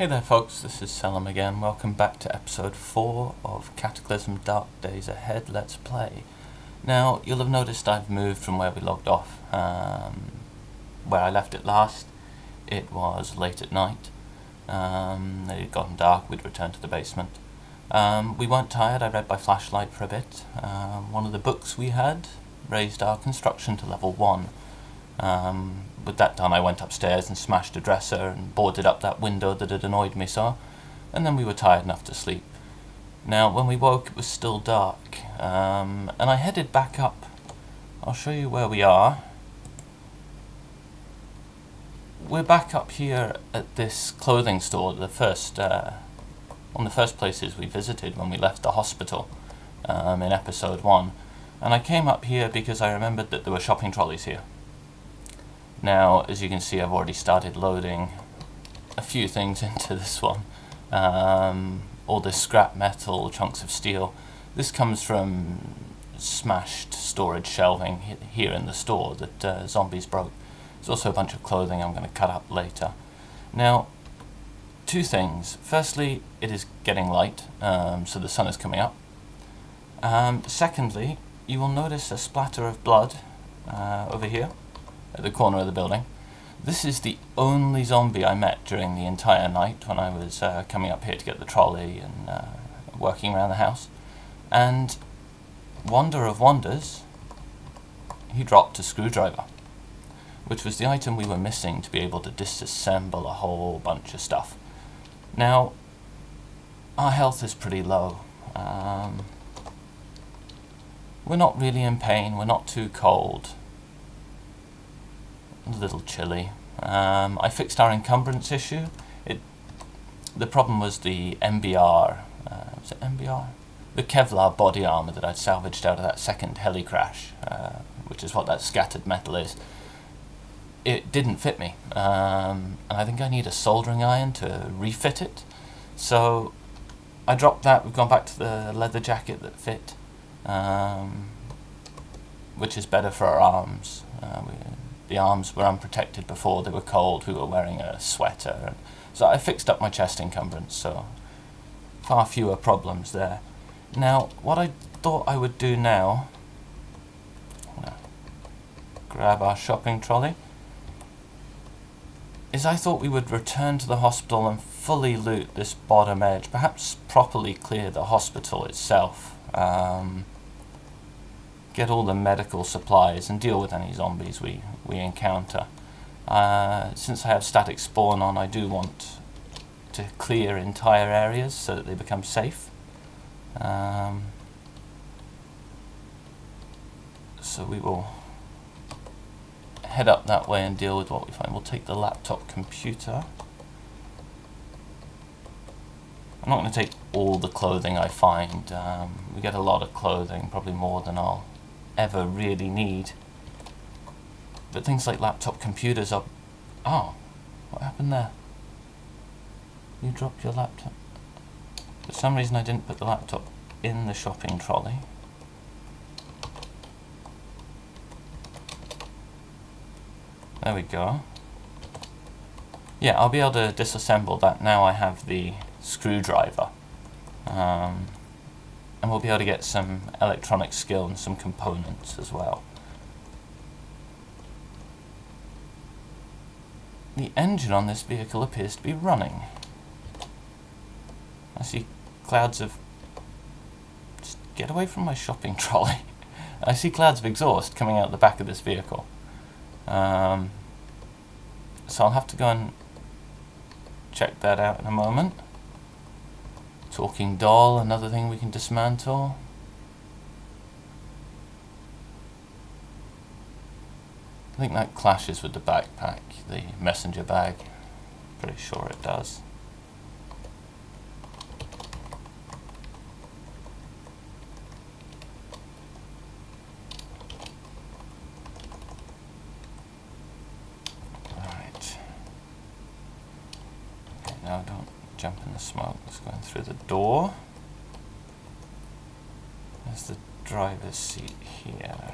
Hey there folks, this is Celem again. Welcome back to episode 4 of Cataclysm Dark Days Ahead Let's Play. Now, you'll have noticed I've moved from where we logged off. Where I left it last, it was late at night. It had gotten dark, we'd returned to the basement. We weren't tired, I read by flashlight for a bit. One of the books we had raised our construction to level 1. With that done, I went upstairs and smashed a dresser and boarded up that window that had annoyed me so, and then we were tired enough to sleep. Now, when we woke, it was still dark, and I headed back up. I'll show you where we are. We're back up here at this clothing store, one of the first places we visited when we left the hospital in episode 1. And I came up here because I remembered that there were shopping trolleys here. Now, as you can see, I've already started loading a few things into this one. All this scrap metal, chunks of steel. This comes from smashed storage shelving here in the store that zombies broke. There's also a bunch of clothing I'm going to cut up later. Now, two things. Firstly, it is getting light, so the sun is coming up. Secondly, you will notice a splatter of blood over here at the corner of the building. This is the only zombie I met during the entire night when I was coming up here to get the trolley and working around the house. And wonder of wonders, he dropped a screwdriver, which was the item we were missing to be able to disassemble a whole bunch of stuff. Now, our health is pretty low. We're not really in pain, we're not too cold. A little chilly. I fixed our encumbrance issue. The problem was the MBR. Was it MBR? The Kevlar body armor that I'd salvaged out of that second heli crash, which is what that scattered metal is. It didn't fit me, and I think I need a soldering iron to refit it. So I dropped that. We've gone back to the leather jacket that fit, which is better for our arms. The arms were unprotected before, they were cold, we were wearing a sweater. So I fixed up my chest encumbrance, so far fewer problems there. Now, what I thought I would do now, grab our shopping trolley, is I thought we would return to the hospital and fully loot this bottom edge, perhaps properly clear the hospital itself. Get all the medical supplies and deal with any zombies we encounter. Since I have static spawn on, I do want to clear entire areas so that they become safe. So we will head up that way and deal with what we find. We'll take the laptop computer. I'm not going to take all the clothing I find. We get a lot of clothing, probably more than I'll ever really need. But things like laptop computers are... Oh, what happened there? You dropped your laptop. For some reason I didn't put the laptop in the shopping trolley. There we go. Yeah, I'll be able to disassemble that now I have the screwdriver. And we'll be able to get some electronic skill and some components as well. The engine on this vehicle appears to be running. I see clouds of... Just get away from my shopping trolley. I see clouds of exhaust coming out the back of this vehicle. So I'll have to go and check that out in a moment. Talking doll, another thing we can dismantle. I think that clashes with the backpack, the messenger bag. Pretty sure it does. Right. Okay, now don't jump in the smoke. Let's go in through the door. There's the driver's seat here.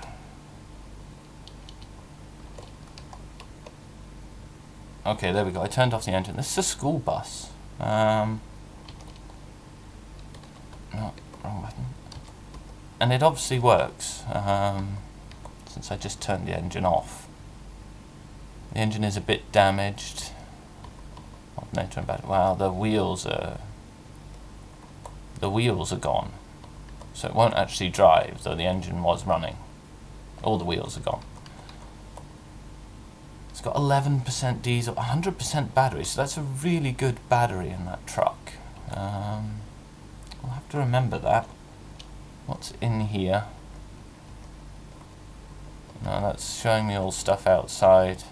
Okay, there we go. I turned off the engine. This is a school bus. No, wrong button. And it obviously works, since I just turned the engine off. The engine is a bit damaged. Alternator and battery. Wow, the wheels are gone. So it won't actually drive, though the engine was running. All the wheels are gone. It's got 11% diesel, 100% battery, so that's a really good battery in that truck. I'll have to remember that. What's in here? No, that's showing me all stuff outside.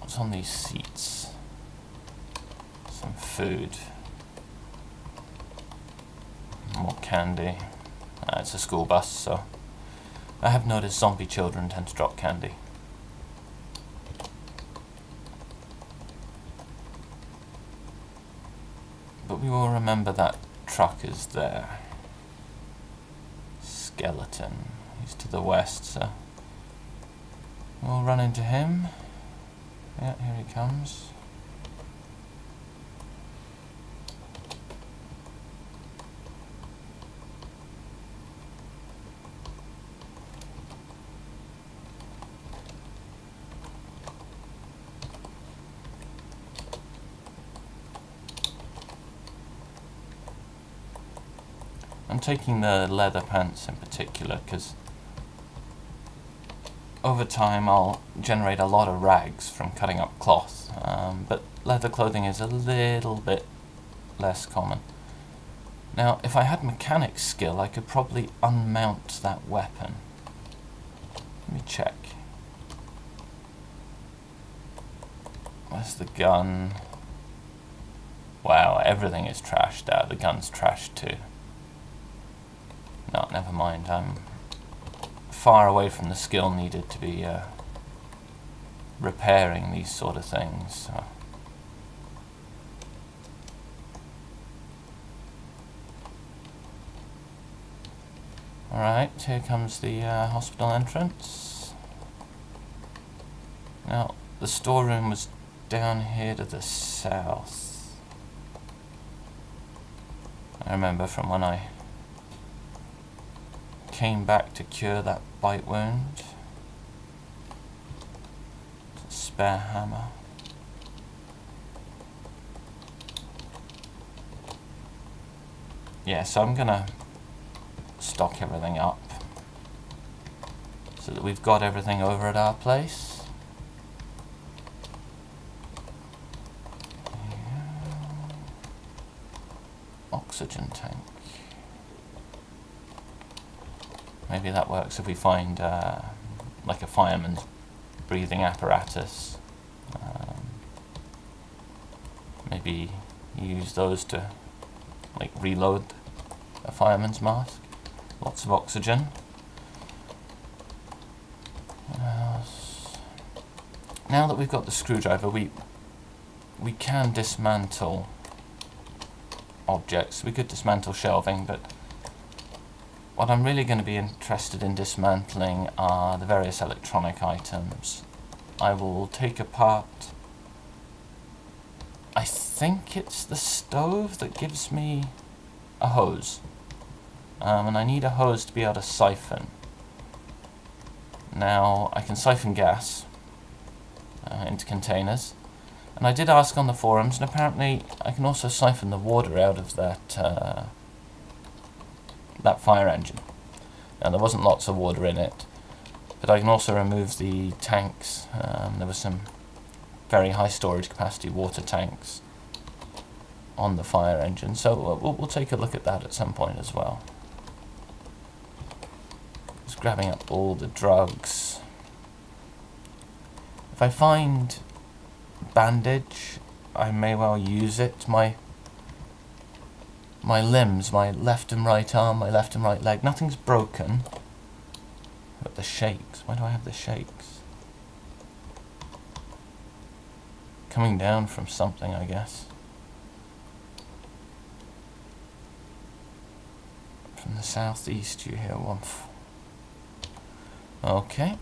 What's on these seats? Some food. More candy. It's a school bus, so I have noticed zombie children tend to drop candy. But we will remember that truck is there. Skeleton. He's to the west, so we'll run into him. Yeah, here he comes. I'm taking the leather pants in particular because over time I'll generate a lot of rags from cutting up cloth, but leather clothing is a little bit less common. Now, if I had mechanic skill, I could probably unmount that weapon. Let me check. Where's the gun? Wow, everything is trashed out. The gun's trashed too. No, never mind. I'm far away from the skill needed to be repairing these sort of things. So. Alright, here comes the hospital entrance. Now, the storeroom was down here to the south. I remember from when I came back to cure that bite wound. Spare hammer. Yeah, so I'm gonna stock everything up so that we've got everything over at our place. Oxygen tank. Maybe that works if we find like a fireman's breathing apparatus. Maybe use those to like reload a fireman's mask. Lots of oxygen. What else? Now that we've got the screwdriver, we can dismantle objects. We could dismantle shelving, but what I'm really going to be interested in dismantling are the various electronic items. I will take apart, I think it's the stove that gives me a hose. And I need a hose to be able to siphon. Now, I can siphon gas into containers. And I did ask on the forums, and apparently I can also siphon the water out of that that fire engine. Now, there wasn't lots of water in it, but I can also remove the tanks. There were some very high storage capacity water tanks on the fire engine, so we'll take a look at that at some point as well. Just grabbing up all the drugs. If I find bandage, I may well use it. My limbs, my left and right arm, my left and right leg, nothing's broken. But the shakes, why do I have the shakes? Coming down from something, I guess. From the southeast you hear one. Okay.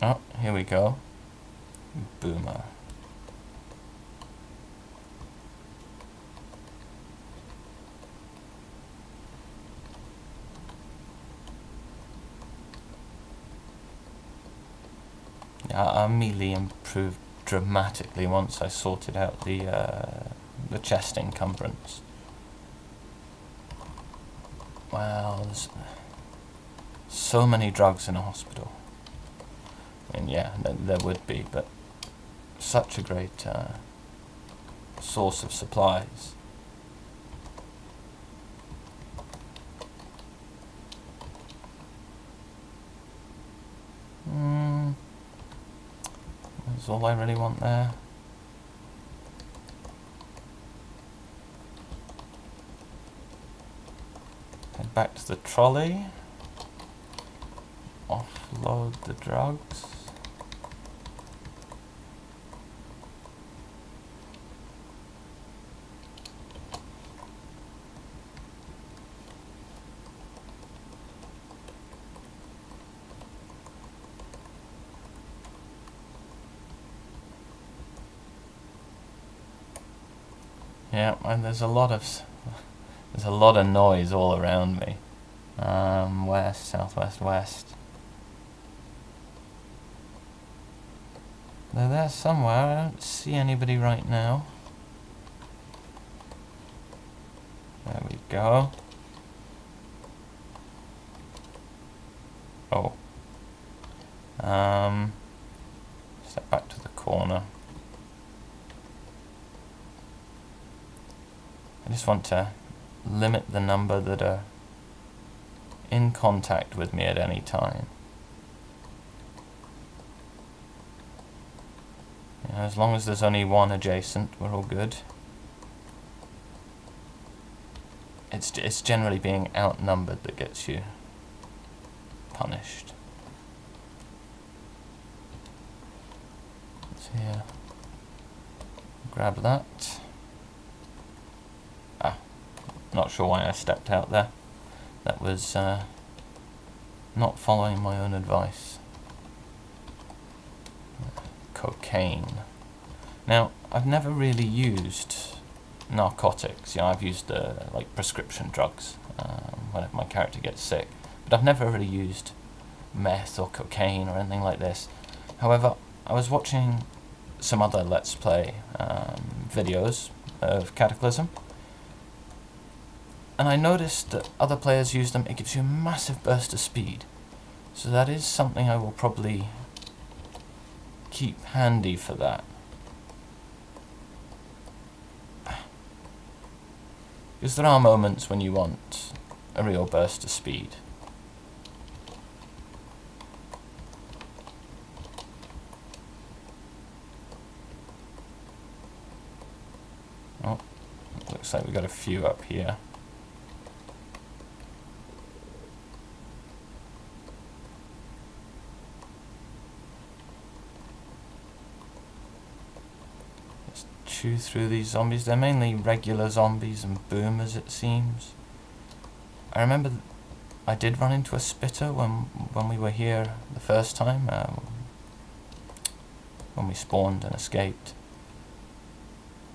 Oh, here we go. Boomer. Yeah, our melee improved dramatically once I sorted out the chest encumbrance. Wow, there's so many drugs in a hospital. I mean, yeah, there would be, but such a great source of supplies. That's all I really want there. Head back to the trolley. Offload the drugs. Yeah, and there's a lot of noise all around me. West, southwest, west. They're there somewhere. I don't see anybody right now. There we go. Oh. Step back to the corner. I just want to limit the number that are in contact with me at any time. You know, as long as there's only one adjacent, we're all good. It's generally being outnumbered that gets you punished. So yeah, grab that. Not sure why I stepped out there. That was not following my own advice. Cocaine. Now, I've never really used narcotics. You know, I've used like prescription drugs whenever my character gets sick, but I've never really used meth or cocaine or anything like this. However, I was watching some other Let's Play videos of Cataclysm, and I noticed that other players use them. It gives you a massive burst of speed. So that is something I will probably keep handy for that. Because there are moments when you want a real burst of speed. Oh, looks like we got a few up here. Chew through these zombies. They're mainly regular zombies and boomers, it seems. I remember I did run into a spitter when we were here the first time, when we spawned and escaped.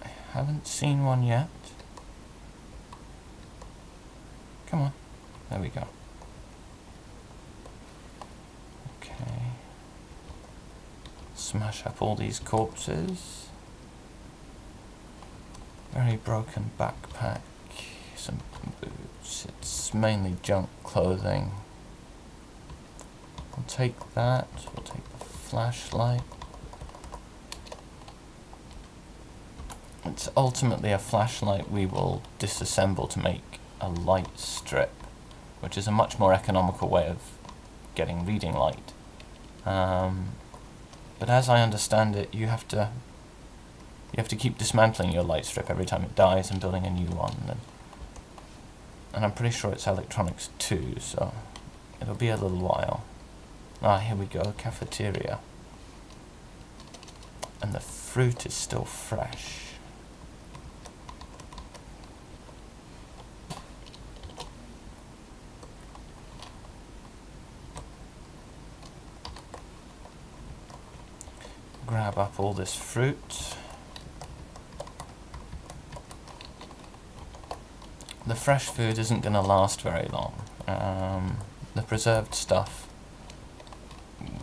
I haven't seen one yet. Come on. There we go. Okay. Smash up all these corpses. Very broken backpack, some boots. It's mainly junk clothing. We'll take that. We'll take the flashlight. It's ultimately a flashlight we will disassemble to make a light strip, which is a much more economical way of getting reading light. But as I understand it, you have to keep dismantling your light strip every time it dies and building a new one. And I'm pretty sure it's electronics too, so it'll be a little while. Ah, here we go, cafeteria. And the fruit is still fresh. grab up all this fruit. The fresh food isn't going to last very long. The preserved stuff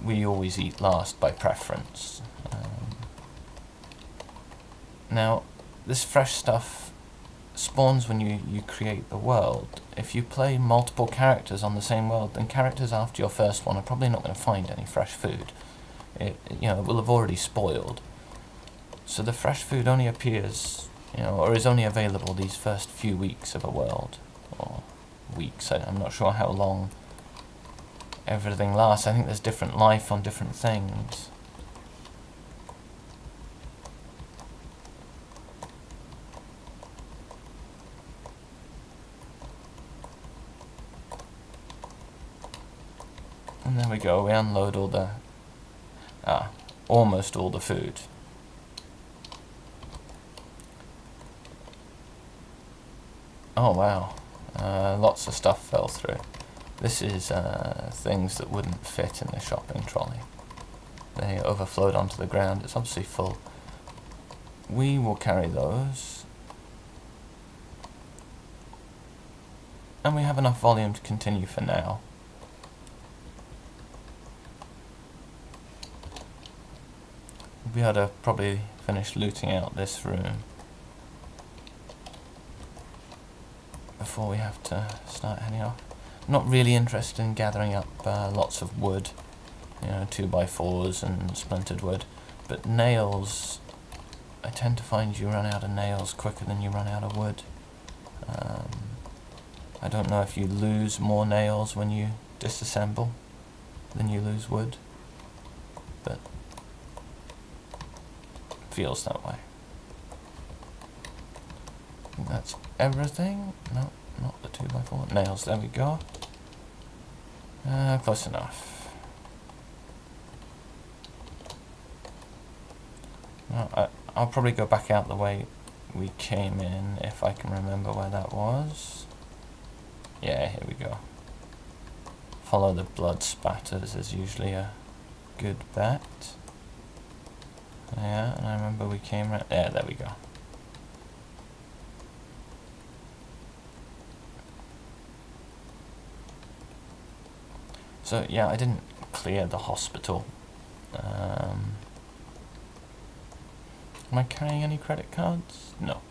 we always eat last by preference. Now, this fresh stuff spawns when you create the world. If you play multiple characters on the same world, then characters after your first one are probably not going to find any fresh food. It will have already spoiled. So the fresh food only appears, or is only available these first few weeks of a world, or weeks. I'm not sure how long everything lasts. I think there's different life on different things. And there we go, we unload all the, almost all the food. Oh wow, lots of stuff fell through. This is things that wouldn't fit in the shopping trolley. They overflowed onto the ground. It's obviously full. We will carry those. And we have enough volume to continue for now. We'll be able to probably finish looting out this room before we have to start heading off. Not really interested in gathering up lots of wood, 2x4s and splintered wood, but nails, I tend to find you run out of nails quicker than you run out of wood. I don't know if you lose more nails when you disassemble than you lose wood, but it feels that way. I think that's everything. No, not the 2x4. Nails, there we go. Close enough. I'll probably go back out the way we came in if I can remember where that was. Yeah, here we go. Follow the blood spatters is usually a good bet. Yeah, and I remember we came right there. There we go. So yeah, I didn't clear the hospital. Am I carrying any credit cards? No.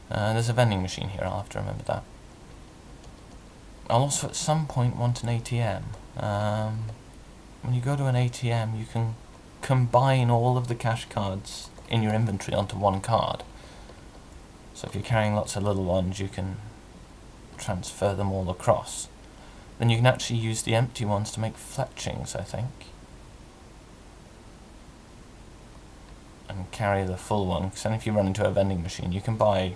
There's a vending machine here, I'll have to remember that. I'll also at some point want an ATM. When you go to an ATM, you can combine all of the cash cards in your inventory onto one card. So if you're carrying lots of little ones, you can transfer them all across. Then you can actually use the empty ones to make fletchings, I think. And carry the full one, because then if you run into a vending machine, you can buy,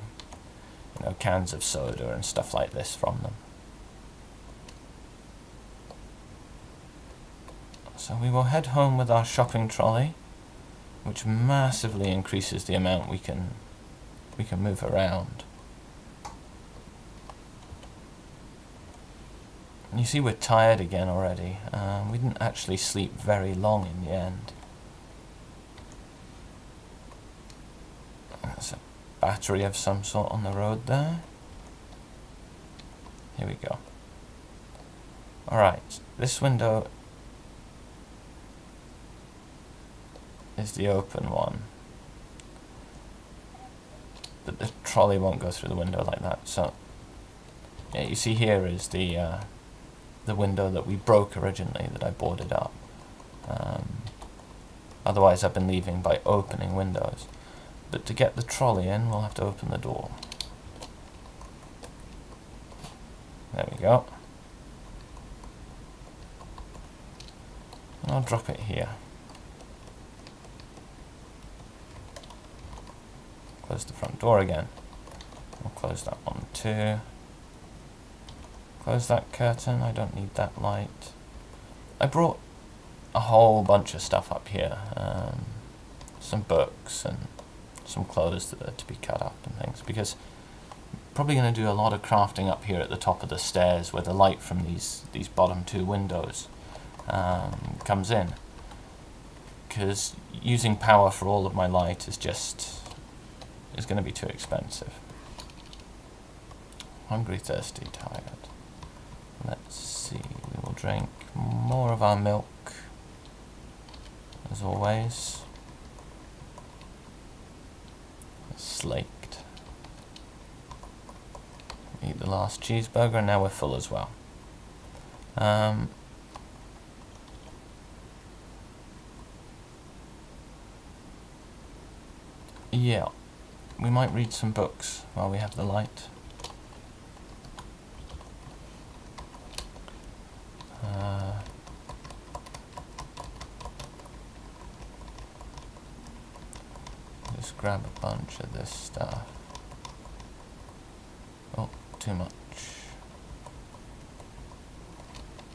cans of soda and stuff like this from them. So we will head home with our shopping trolley, which massively increases the amount we can move around. You see we're tired again already. We didn't actually sleep very long in the end. There's a battery of some sort on the road there. Here we go. Alright, this window is the open one. But the trolley won't go through the window like that, so yeah, you see here is the window that we broke originally, that I boarded up. Otherwise I've been leaving by opening windows. But to get the trolley in, we'll have to open the door. There we go. And I'll drop it here. Close the front door again. We'll close that one too. Close that curtain, I don't need that light. I brought a whole bunch of stuff up here. Some books and some clothes that are to be cut up and things, because I'm probably going to do a lot of crafting up here at the top of the stairs where the light from these bottom two windows comes in. because using power for all of my light is going to be too expensive. Hungry, thirsty, tired. Let's see, we will drink more of our milk, as always. Slaked. Eat the last cheeseburger, and now we're full as well. Yeah, we might read some books while we have the light. Just grab a bunch of this stuff. Oh, too much.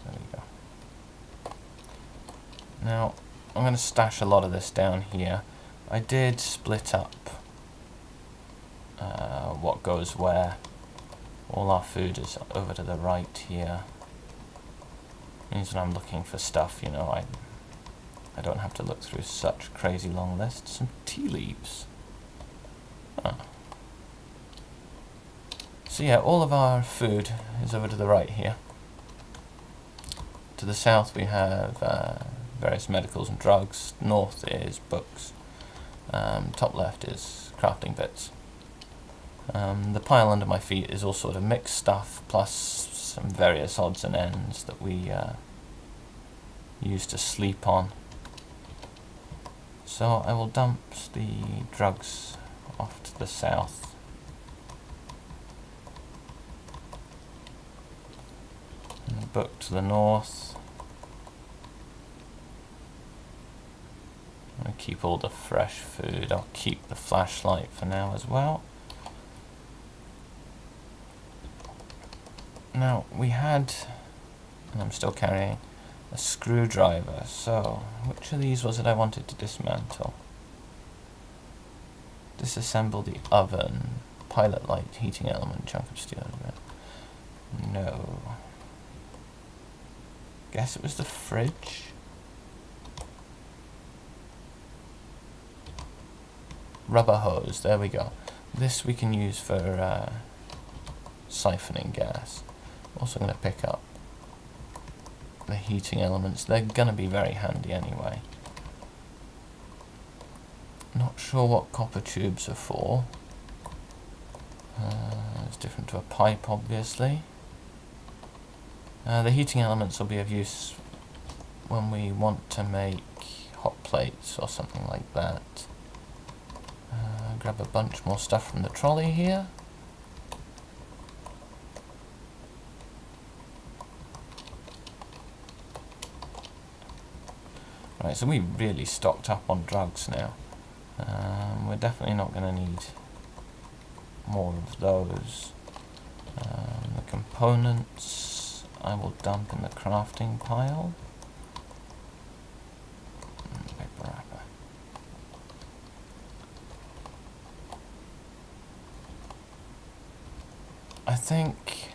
There we go. Now, I'm going to stash a lot of this down here. I did split up what goes where. All our food is over to the right here. Means when I'm looking for stuff, you know, I don't have to look through such crazy long lists. Some tea leaves. Oh. So yeah, all of our food is over to the right here. To the south we have various medicals and drugs. North is books. Top left is crafting bits. The pile under my feet is all sort of mixed stuff, plus some various odds and ends that we use to sleep on. So I will dump the drugs off to the south. And the book to the north. I'll keep all the fresh food. I'll keep the flashlight for now as well. Now, we had, and I'm still carrying, a screwdriver, so which of these was it I wanted to dismantle? Disassemble the oven, pilot light, heating element, chunk of steel. No. Guess it was the fridge? Rubber hose, there we go. This we can use for siphoning gas. Also going to pick up the heating elements. They're going to be very handy anyway. Not sure what copper tubes are for. It's different to a pipe, obviously. The heating elements will be of use when we want to make hot plates or something like that. Grab a bunch more stuff from the trolley here. Right, so we really stocked up on drugs now. We're definitely not going to need more of those. The components I will dump in the crafting pile. Paper wrapper. I think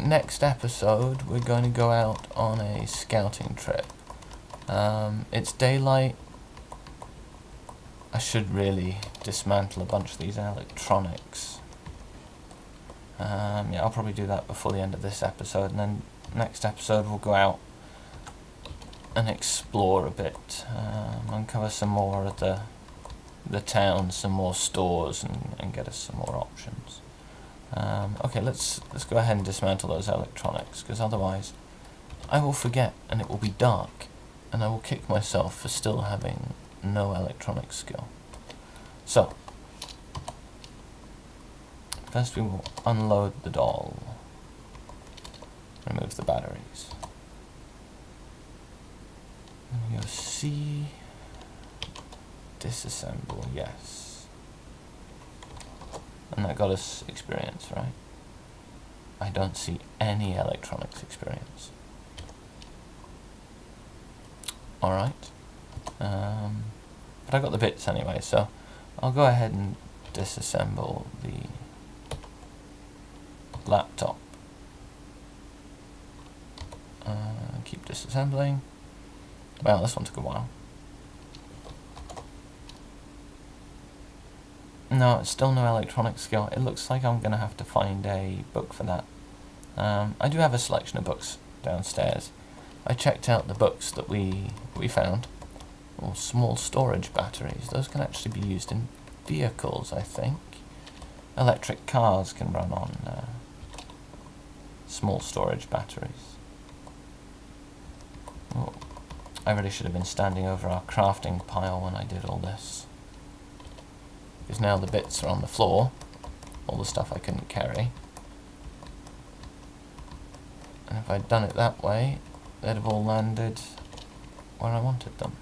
next episode we're going to go out on a scouting trip. It's daylight. I should really dismantle a bunch of these electronics. Yeah, I'll probably do that before the end of this episode, and then next episode we'll go out and explore a bit, uncover some more of the town, some more stores, and get us some more options. Okay, let's go ahead and dismantle those electronics, because otherwise I will forget and it will be dark, and I will kick myself for still having no electronic skill. So, first we will unload the doll, remove the batteries. And we go C, disassemble, yes. And that got us experience, right? I don't see any electronics experience. Alright. But I got the bits anyway, so I'll go ahead and disassemble the laptop. Keep disassembling. Well, this one took a while. No, it's still no electronic skill. It looks like I'm going to have to find a book for that. I do have a selection of books downstairs. I checked out the books that we found. Or small storage batteries. Those can actually be used in vehicles, I think. Electric cars can run on small storage batteries. Oh, I really should have been standing over our crafting pile when I did all this. Because now the bits are on the floor, all the stuff I couldn't carry. And if I'd done it that way, they'd have all landed where I wanted them.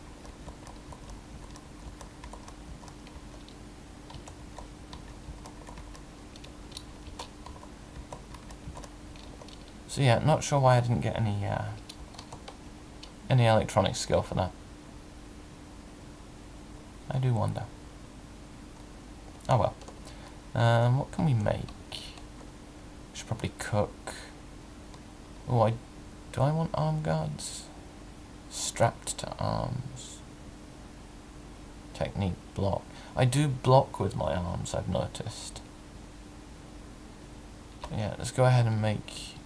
So yeah, not sure why I didn't get any electronic skill for that. I do wonder. Oh well. What can we make? Should probably cook. Oh, do I want arm guards? Strapped to arms. Technique block. I do block with my arms, I've noticed. Yeah, let's go ahead and make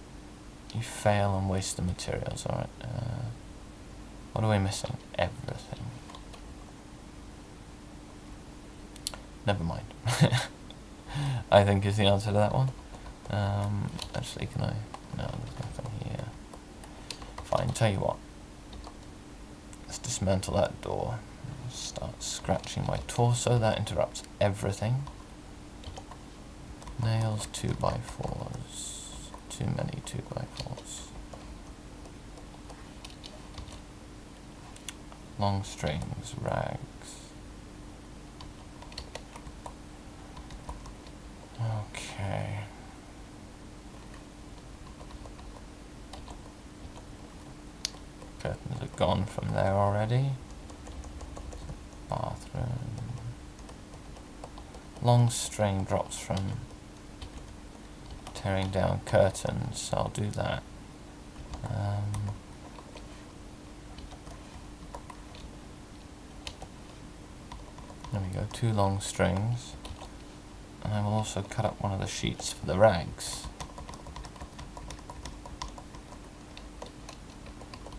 you fail and waste the materials, alright. What are we missing? Everything. Never mind. I think is the answer to that one. Actually, can I? No, there's nothing here. Fine, tell you what. Let's dismantle that door. Start scratching my torso. That interrupts everything. Nails, 2x4s. Too many 2x4s. Long strings, rags. Okay. Curtains are gone from there already. Bathroom. Long string drops from tearing down curtains, so I'll do that. There we go, 2 long strings. And I will also cut up one of the sheets for the rags.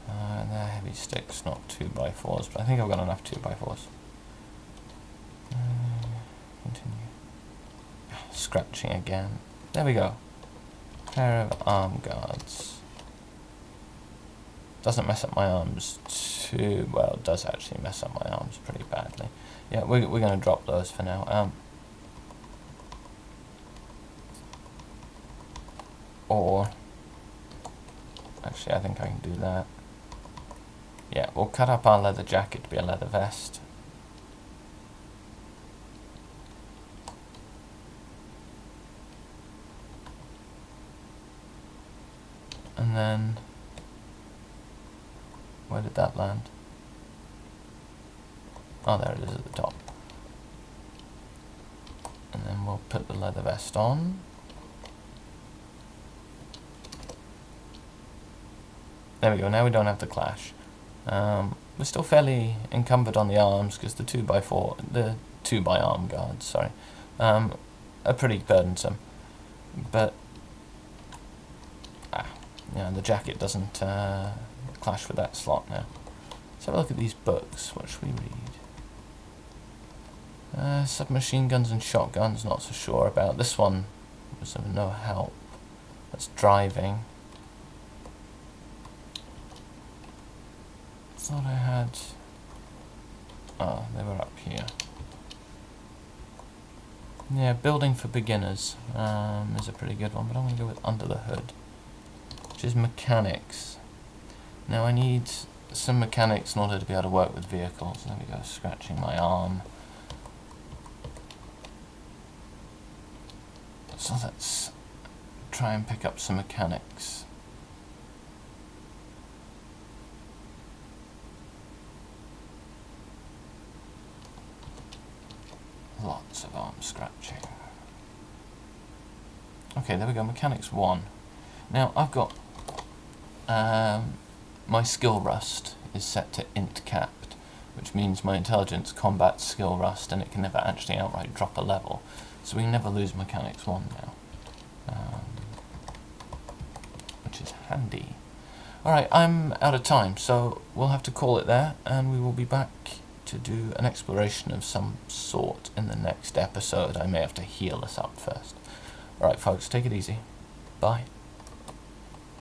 And they're heavy sticks, not 2x4s, but I think I've got enough 2x4s. Continue. Scratching again. There we go. Pair of arm guards. Doesn't mess up my arms too well. It does actually mess up my arms pretty badly. Yeah, we're going to drop those for now. Or actually, I think I can do that. Yeah, we'll cut up our leather jacket to be a leather vest. And then, where did that land? Oh, there it is at the top. And then we'll put the leather vest on. There we go, now we don't have the clash. We're still fairly encumbered on the arms because the 2x arm guards, sorry, are pretty burdensome. But, the jacket doesn't clash with that slot now. Let's have a look at these books. What should we read? Submachine guns and shotguns, not so sure about. This one was of no help. That's driving. Thought I had... Oh, they were up here. Yeah, building for beginners is a pretty good one, but I'm going to go with under the hood, which is mechanics. Now I need some mechanics in order to be able to work with vehicles. There we go, scratching my arm. So let's try and pick up some mechanics. Lots of arm scratching. Okay, there we go, mechanics 1. Now I've got my skill rust is set to int capped, which means my intelligence combats skill rust and it can never actually outright drop a level. So we can never lose mechanics 1 now, which is handy. Alright, I'm out of time, so we'll have to call it there, and we will be back to do an exploration of some sort in the next episode. I may have to heal us up first. Alright folks, take it easy. Bye.